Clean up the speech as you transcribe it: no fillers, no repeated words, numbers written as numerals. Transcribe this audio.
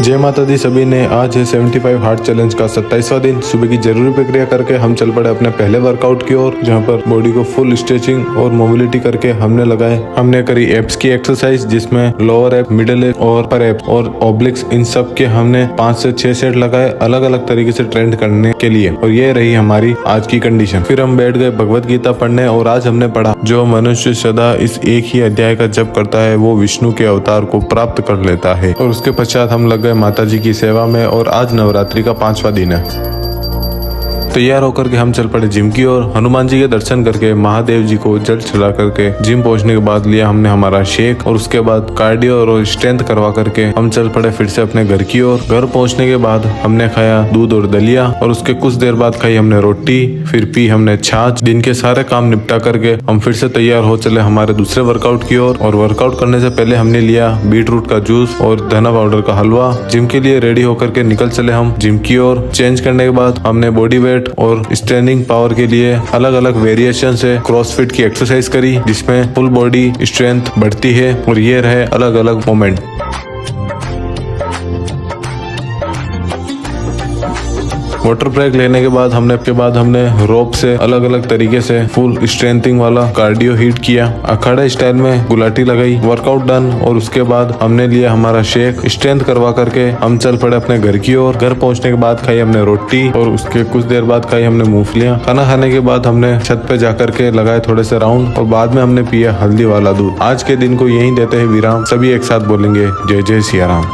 जय माता दी सभी ने। आज है 75 हार्ट चैलेंज का 27वां दिन। सुबह की जरूरी प्रक्रिया करके हम चल पड़े अपने पहले वर्कआउट की ओर, जहां पर बॉडी को फुल स्ट्रेचिंग और मोबिलिटी करके हमने लगाए। हमने करी एप्स की एक्सरसाइज, जिसमें लोअर एप, मिडिल एप और अपर एप और ऑब्लिक्स, इन सब के हमने 5 से 6 सेट लगाए अलग अलग तरीके से ट्रेंड करने के लिए। और ये रही हमारी आज की कंडीशन। फिर हम बैठ गए भगवत गीता पढ़ने और आज हमने पढ़ा, जो मनुष्य सदा इस एक ही अध्याय का जप करता है वो विष्णु के अवतार को प्राप्त कर लेता है। और उसके पश्चात हम लग गए माता जी की सेवा में। और आज नवरात्रि का 5वां दिन है। तैयार होकर के हम चल पड़े जिम की ओर। हनुमान जी के दर्शन करके, महादेव जी को जल चढ़ा करके जिम पहुंचने के बाद लिया हमने हमारा शेक और उसके बाद कार्डियो और स्ट्रेंथ करवा करके हम चल पड़े फिर से अपने घर की ओर। घर पहुंचने के बाद हमने खाया दूध और दलिया और उसके कुछ देर बाद खाई हमने रोटी, फिर पी हमने छाछ। दिन के सारे काम निपटा करके हम फिर से तैयार हो चले हमारे दूसरे वर्कआउट की ओर। और वर्कआउट करने से पहले हमने लिया बीट रूट का जूस और धना पाउडर का हलवा। जिम के लिए रेडी होकर के निकल चले हम जिम की ओर। चेंज करने के बाद हमने बॉडी वेट और स्ट्रेनिंग पावर के लिए अलग अलग वेरिएशन से क्रॉसफिट की एक्सरसाइज करी, जिसमें फुल बॉडी स्ट्रेंथ बढ़ती है। और ये रहे अलग अलग मोमेंट। वाटर ब्रेक लेने के बाद हमने रोप से अलग अलग तरीके से फुल स्ट्रेंथिंग वाला कार्डियो हिट किया। अखाड़ा स्टाइल में गुलाटी लगाई। वर्कआउट डन और उसके बाद हमने लिया हमारा शेक। स्ट्रेंथ करवा करके हम चल पड़े अपने घर की ओर। घर पहुंचने के बाद खाई हमने रोटी और उसके कुछ देर बाद खाई हमने मूंगफलियां। खाना खाने के बाद हमने छत पे जाकर के लगाए थोड़े से राउंड और बाद में हमने पिया हल्दी वाला दूध। आज के दिन को यहीं देते हैं विराम। सभी एक साथ बोलेंगे जय जय सिया राम।